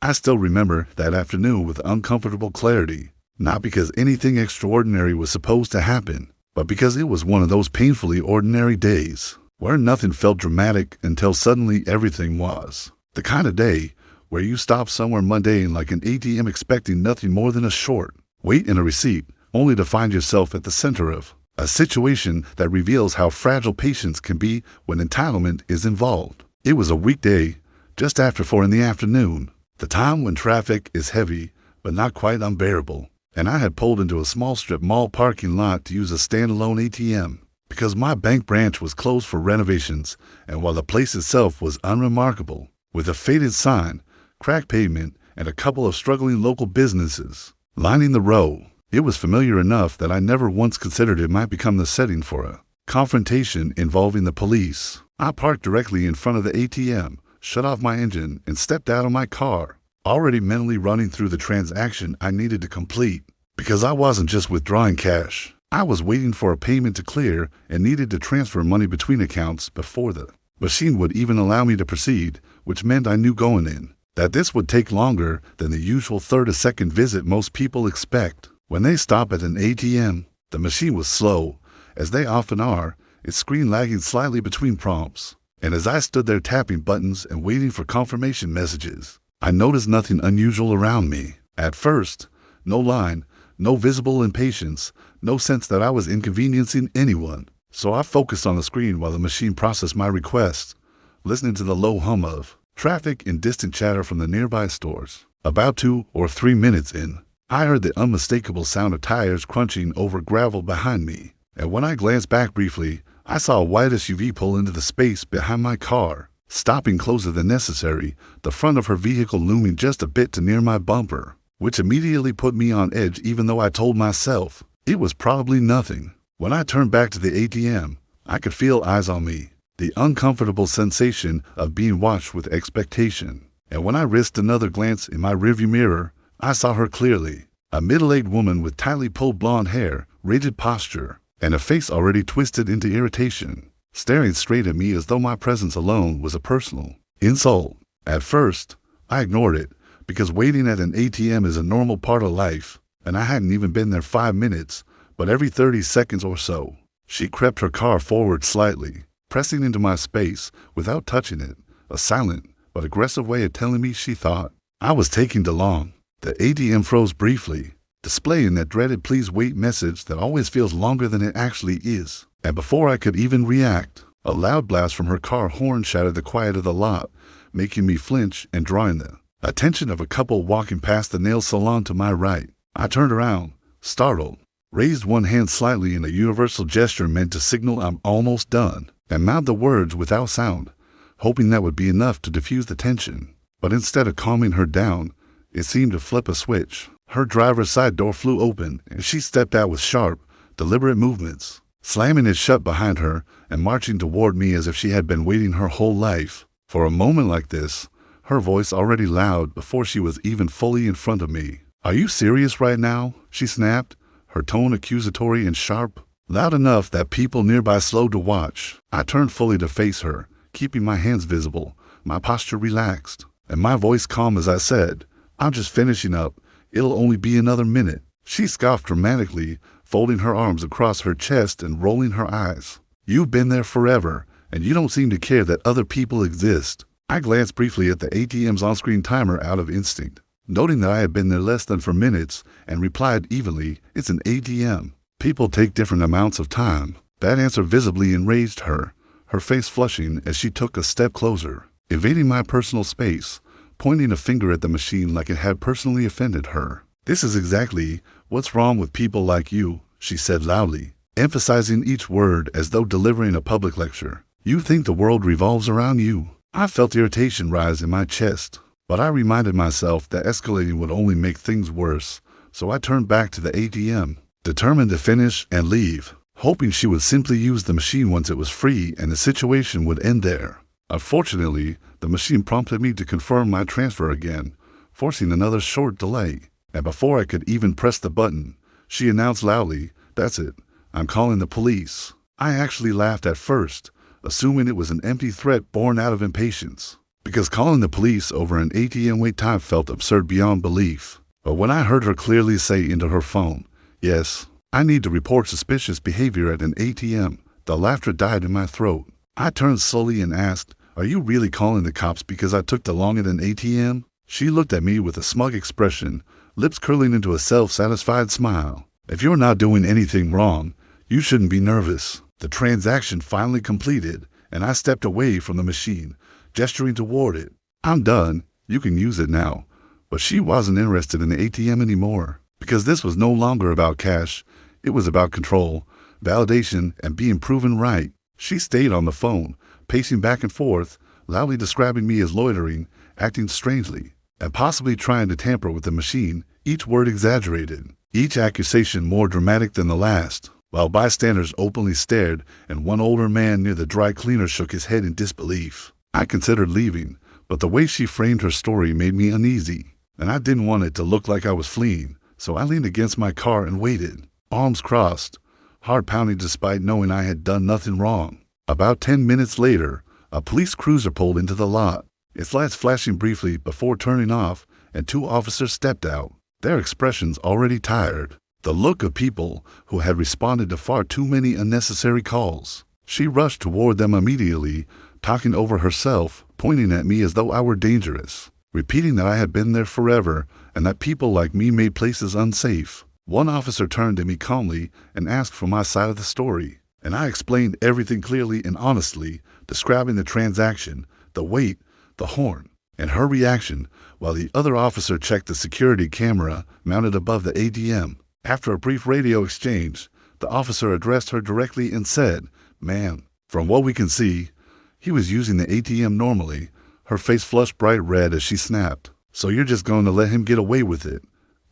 I still remember that afternoon with uncomfortable clarity, not because anything extraordinary was supposed to happen, but because it was one of those painfully ordinary days where nothing felt dramatic until suddenly everything was. The kind of day where you stop somewhere mundane like an ATM expecting nothing more than a short wait and a receipt, only to find yourself at the center of a situation that reveals how fragile patience can be when entitlement is involved. It was a weekday, just after 4 in the afternoon, the time when traffic is heavy but not quite unbearable, and I had pulled into a small strip mall parking lot to use a standalone ATM because my bank branch was closed for renovations, and while the place itself was unremarkable, with a faded sign, cracked pavement, and a couple of struggling local businesses lining the row, it was familiar enough that I never once considered it might become the setting for a confrontation involving the police. I parked directly in front of the ATM, shut off my engine, and stepped out of my car, already mentally running through the transaction I needed to complete. Because I wasn't just withdrawing cash, I was waiting for a payment to clear and needed to transfer money between accounts before the machine would even allow me to proceed, which meant I knew going in that this would take longer than the usual 30-second visit most people expect. When they stop at an ATM, the machine was slow, as they often are, its screen lagging slightly between prompts. And as I stood there tapping buttons and waiting for confirmation messages, I noticed nothing unusual around me. At first, no line, no visible impatience, no sense that I was inconveniencing anyone. So I focused on the screen while the machine processed my request, listening to the low hum of traffic and distant chatter from the nearby stores. About 2 or 3 minutes in, I heard the unmistakable sound of tires crunching over gravel behind me, and when I glanced back briefly, I saw a white SUV pull into the space behind my car, stopping closer than necessary, the front of her vehicle looming just a bit too near my bumper, which immediately put me on edge even though I told myself it was probably nothing. When I turned back to the ATM, I could feel eyes on me, the uncomfortable sensation of being watched with expectation. And when I risked another glance in my rearview mirror, I saw her clearly, a middle-aged woman with tightly pulled blonde hair, rigid posture, and a face already twisted into irritation, staring straight at me as though my presence alone was a personal insult. At first, I ignored it, because waiting at an ATM is a normal part of life, and I hadn't even been there 5 minutes, but every 30 seconds or so, she crept her car forward slightly, pressing into my space without touching it, a silent but aggressive way of telling me she thought I was taking too long. The ATM froze briefly, displaying that dreaded "please wait" message that always feels longer than it actually is. And before I could even react, a loud blast from her car horn shattered the quiet of the lot, making me flinch and drawing the attention of a couple walking past the nail salon to my right. I turned around, startled, raised one hand slightly in a universal gesture meant to signal I'm almost done, and mouthed the words without sound, hoping that would be enough to diffuse the tension. But instead of calming her down, it seemed to flip a switch. Her driver's side door flew open, and she stepped out with sharp, deliberate movements, slamming it shut behind her and marching toward me as if she had been waiting her whole life for a moment like this, her voice already loud before she was even fully in front of me. "Are you serious right now?" she snapped, her tone accusatory and sharp, loud enough that people nearby slowed to watch. I turned fully to face her, keeping my hands visible, my posture relaxed, and my voice calm as I said, "I'm just finishing up. It'll only be another minute." She scoffed dramatically, folding her arms across her chest and rolling her eyes. "You've been there forever, and you don't seem to care that other people exist." I glanced briefly at the ATM's on-screen timer out of instinct, noting that I had been there less than 4 minutes, and replied evenly, "It's an ATM. People take different amounts of time." That answer visibly enraged her, her face flushing as she took a step closer, invading my personal space, pointing a finger at the machine like it had personally offended her. "This is exactly what's wrong with people like you," she said loudly, emphasizing each word as though delivering a public lecture. "You think the world revolves around you." I felt irritation rise in my chest, but I reminded myself that escalating would only make things worse, so I turned back to the ATM, determined to finish and leave, hoping she would simply use the machine once it was free and the situation would end there. Unfortunately, the machine prompted me to confirm my transfer again, forcing another short delay, and before I could even press the button, she announced loudly, "That's it, I'm calling the police." I actually laughed at first, assuming it was an empty threat born out of impatience. because calling the police over an ATM wait time felt absurd beyond belief. But when I heard her clearly say into her phone, "Yes, I need to report suspicious behavior at an ATM," the laughter died in my throat. I turned slowly and asked, "Are you really calling the cops because I took too long at an ATM?" She looked at me with a smug expression, lips curling into a self-satisfied smile. "If you're not doing anything wrong, you shouldn't be nervous." The transaction finally completed, and I stepped away from the machine, gesturing toward it. "I'm done. You can use it now." But she wasn't interested in the ATM anymore, because this was no longer about cash. It was about control, validation, and being proven right. She stayed on the phone, pacing back and forth, loudly describing me as loitering, acting strangely, and possibly trying to tamper with the machine, each word exaggerated, each accusation more dramatic than the last, while bystanders openly stared and one older man near the dry cleaner shook his head in disbelief. I considered leaving, but the way she framed her story made me uneasy, and I didn't want it to look like I was fleeing, so I leaned against my car and waited, arms crossed, heart pounding despite knowing I had done nothing wrong. About 10 minutes later, a police cruiser pulled into the lot, its lights flashing briefly before turning off, and 2 officers stepped out, their expressions already tired, the look of people who had responded to far too many unnecessary calls. She rushed toward them immediately, talking over herself, pointing at me as though I were dangerous, repeating that I had been there forever and that people like me made places unsafe. One officer turned to me calmly and asked for my side of the story, and I explained everything clearly and honestly, describing the transaction, the wait, the horn, and her reaction, while the other officer checked the security camera mounted above the ATM. After a brief radio exchange, the officer addressed her directly and said, "Ma'am, from what we can see, he was using the ATM normally." Her face flushed bright red as she snapped. "So you're just going to let him get away with it?"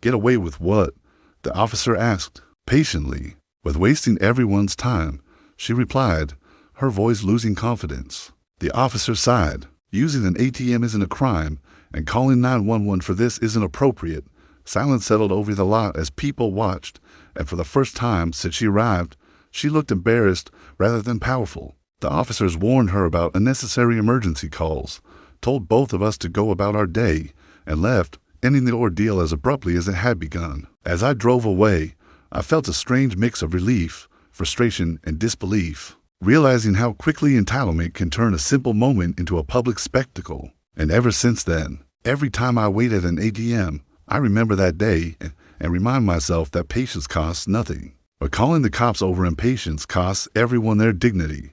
"Get away with what?" the officer asked, patiently. "With wasting everyone's time," she replied, her voice losing confidence. The officer sighed. "Using an ATM isn't a crime, and calling 911 for this isn't appropriate." Silence settled over the lot as people watched, and for the first time since she arrived, she looked embarrassed rather than powerful. The officers warned her about unnecessary emergency calls, told both of us to go about our day, and left, ending the ordeal as abruptly as it had begun. As I drove away, I felt a strange mix of relief, frustration, and disbelief, realizing how quickly entitlement can turn a simple moment into a public spectacle. And ever since then, every time I wait at an ATM, I remember that day and remind myself that patience costs nothing. But calling the cops over impatience costs everyone their dignity.